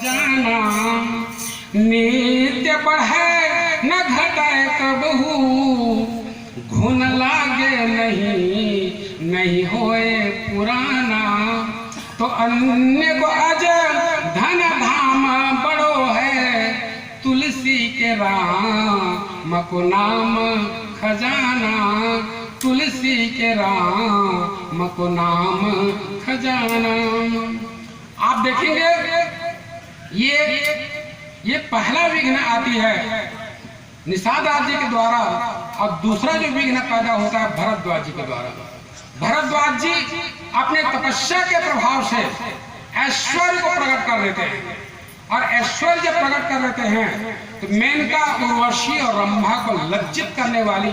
खजाना, नित्य बढ़े न घटे कबहू, घुन लागे नहीं होए पुराना। तो अन्य को अजर धन धाम बड़ो है, तुलसी के राम को नाम खजाना, तुलसी के राम को नाम खजाना। आप देखेंगे ये पहला विघ्न आती है निषाद जी के द्वारा, और दूसरा जो विघ्न पैदा होता है भरद्वाज जी के द्वारा। भरद्वाज जी अपने तपस्या के प्रभाव से ऐश्वर्य को प्रकट कर देते हैं, और ऐश्वर्य जब प्रकट कर देते हैं तो मेनका, उर्वशी और रंभा को लज्जित करने वाली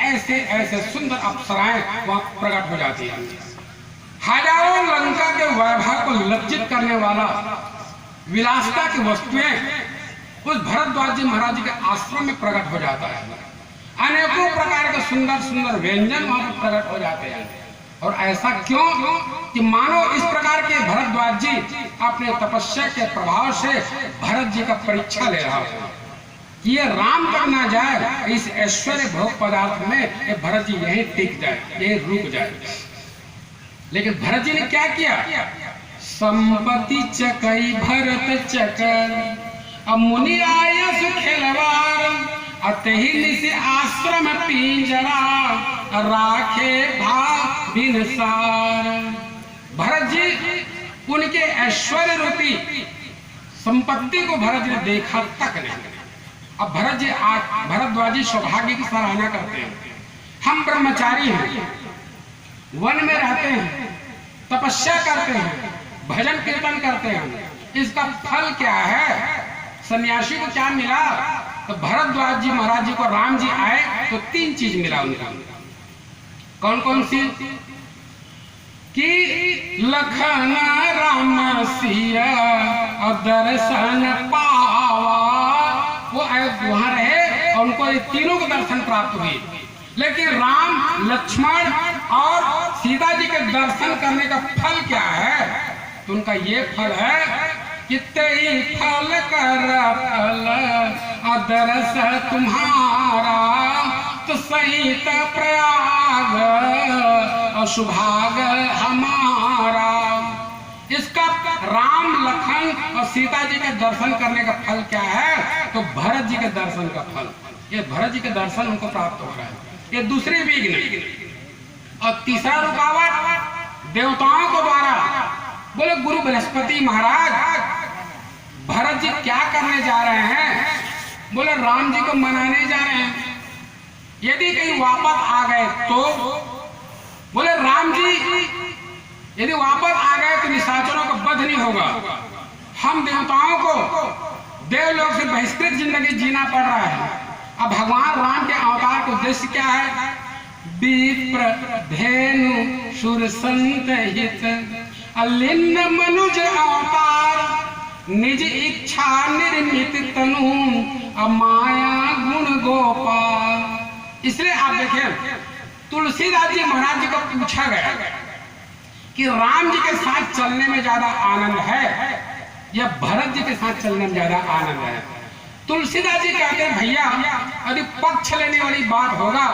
ऐसे ऐसे सुंदर अप्सराएं वहां प्रकट हो जाती हैं। हजारों लंका के वैभव को लज्जित करने वाला विलासिता की वस्तुएं उस भरद्वाज जी महाराज जी के आश्रम में प्रकट हो जाता है। अनेकों प्रकार के सुंदर सुंदर व्यंजन वहां पर प्रकट हो जाते हैं। और ऐसा क्यों कि मानो इस प्रकार के भरद्वाज जी अपने तपस्या के प्रभाव से भरत जी का परीक्षा ले रहा हो, ये राम तक ना जाए, इस ऐश्वर्य भोग पदार्थ में ये भरत जी यहीं टिक जाए, यहीं रुक जाए। लेकिन भरत जी ने क्या किया? संपत्ति चकई भरत चकर, अब मुनि आय सुखेलवार, अतहि से आश्रम पिंजरा, राखे भाव बिनसार। भरत जी उनके ऐश्वर्य रूपी संपत्ति को भरत जी ने देखा तक नहीं। अब भरद्वाज जी सौभाग्य की सराहना करते हैं। हम ब्रह्मचारी हैं, वन में रहते हैं, तपस्या करते हैं, भजन कीर्तन करते हैं, इसका फल क्या है? सन्यासी को क्या मिला? तो भरद्वाज जी महाराज जी को राम जी आए तो 3 चीज मिला उनका। कौन कौन सी? कि लखन राम सिया और दर्शन पावा, वो वहां रहे और उनको ये तीनों को दर्शन प्राप्त हुए। लेकिन राम, लक्ष्मण और सीता जी के दर्शन करने का फल क्या है? तो उनका ये फल है कि तेई फल कर फल दरस तुम्हारा, तो सहित प्रयाग और सुभाग हमारा। इसका राम, लखन और सीता जी के दर्शन करने का फल क्या है? तो भरत जी के दर्शन का फल, ये भरत जी के दर्शन उनको प्राप्त हो रहा है। ये दूसरी विघ्न। और तीसरा रुकावट देवताओं को द्वारा। बोले गुरु बृहस्पति महाराज, भरत जी क्या करने जा रहे हैं? बोले राम जी को मनाने जा रहे हैं। यदि कहीं वापस आ गए तो? बोले राम जी यदि वापस आ गए तो निशाचरों का वध नहीं होगा। हम देवताओं को देवलोक से बहिष्कृत जिंदगी जीना पड़ रहा है। अब भगवान राम के अवतार का उद्देश्य क्या है? विप्र धेनु सुर संत हित, अलिन्न मनुज अवतार, निज इच्छा निर्मित तनु, अमाया गुण गोपाल। इसलिए आप देखें तुलसीदास जी महाराज जी को पूछा गया कि राम जी के साथ चलने में ज्यादा आनंद है या भरत जी के साथ चलने में ज्यादा आनंद है? तुलसीदास जी कहते हैं भैया यदि पक्ष लेने वाली बात होगा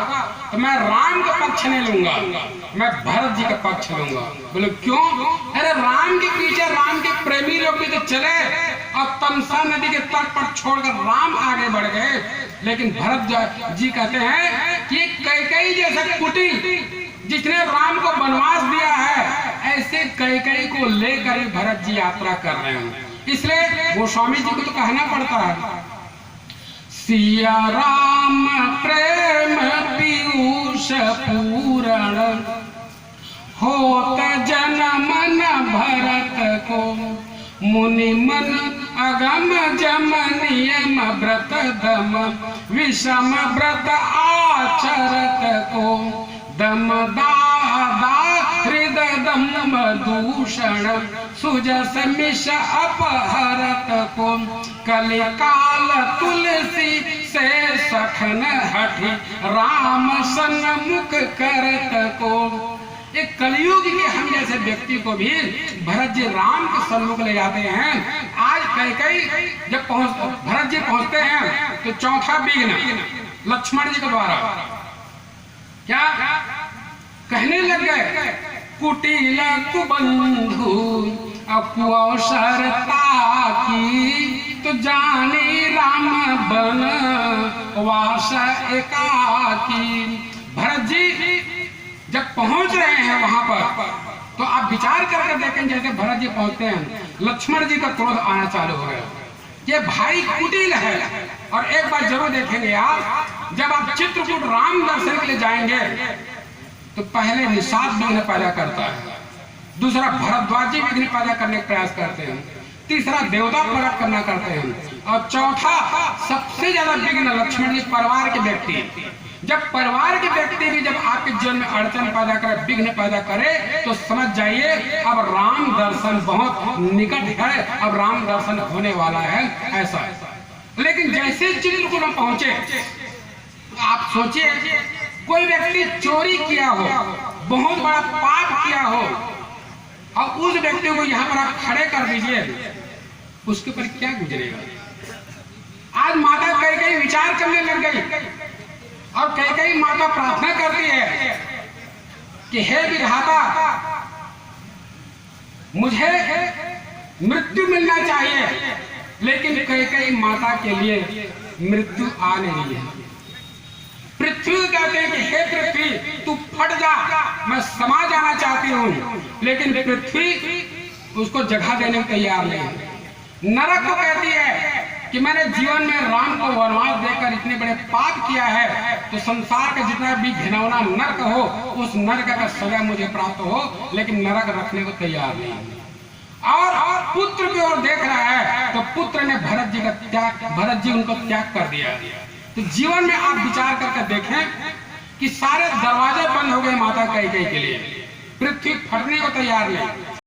तो मैं राम का पक्ष नहीं लूंगा, मैं भरत जी का पक्ष लूंगा। बोले क्यों? अरे राम के पीछे राम के प्रेमी लोग भी तो चले और तमसा नदी के तट पर छोड़कर राम आगे बढ़ गए। लेकिन भरत जी कहते हैं कि कैकेयी जैसा कुटिल जिसने राम को वनवास दिया है, ऐसे कैकेयी को लेकर भरत जी यात्रा कर रहे हैं। इसलिए गोस्वामी जी को तो कहना पड़ता है, सिया राम प्रेम पीयूष पूरण, होत जन्म न भरत को, मुनि मन अगम जम नियम व्रत दम, विषम व्रत आचरत को, दम दादा हृदय दम दूषण, सुजस मिष अपहरत को, कलि काल तुलसी से सखन हठी, राम सन्मुख करत को, एक कलयुग के हम जैसे व्यक्ति को भी भरत जी राम के सन्मुख ले जाते हैं। आज कई जब भरत जी पहुंचते हैं तो चौथा विघ्न लक्ष्मण जी के द्वारा क्या कहने लग गए, कुटिल कुबंधु अकुअवसरता की तो जाने राम बन वास एकाकी। भरत जी जब पहुंच रहे हैं वहां पर तो आप विचार करके देखें, जैसे भरत जी पहुंचते हैं लक्ष्मण जी का क्रोध आना चालू हो गया। ये भाई कुटिल है। और एक बार जरूर देखेंगे आप, जब आप चित्रकूट राम दर्शन के लिए जाएंगे तो पहले निषाद विघ्न पैदा करता है, दूसरा भरद्वाजी विघ्न पैदा करने का प्रयास करते हैं, तीसरा देवता प्रकट करना करते हैं, और चौथा सबसे ज्यादा विघ्न लक्ष्मण जी परिवार के व्यक्ति। जब परिवार के व्यक्ति भी जब आपके जीवन में अड़चन पैदा करे, विघ्न पैदा करे, तो समझ जाइए अब राम दर्शन बहुत निकट है, अब राम दर्शन होने वाला है ऐसा। लेकिन जैसे चित्रकूट में पहुंचे, आप सोचिए कोई व्यक्ति चोरी किया हो, बहुत बड़ा पाप किया हो, और उस व्यक्ति को यहाँ पर आप खड़े कर दीजिए, उसके ऊपर क्या गुजरेगा। आज माता कई विचार करने लग गई, और कई माता प्रार्थना करती है कि हे विधाता, मुझे मृत्यु मिलना चाहिए, लेकिन कई माता के लिए मृत्यु आ नहीं रही है। पृथ्वी कहते हैं कि हे पृथ्वी तू फट जा, मैं समा जाना चाहती हूँ, लेकिन पृथ्वी उसको जगह देने को तैयार नहीं है। नरक को कहती है कि मैंने जीवन में राम को वनवास देकर इतने बड़े पाप किया है, तो संसार का जितना भी घिनौना नरक हो, उस नरक का सजा मुझे प्राप्त हो, लेकिन नरक रखने को तैयार नहीं है। और पुत्र की ओर देख रहा है तो पुत्र ने भरत जी उनको त्याग कर दिया। तो जीवन में आप विचार करके देखें कि सारे दरवाजे बंद हो गए माता कैकेयी के लिए, पृथ्वी फटने को तैयार नहीं।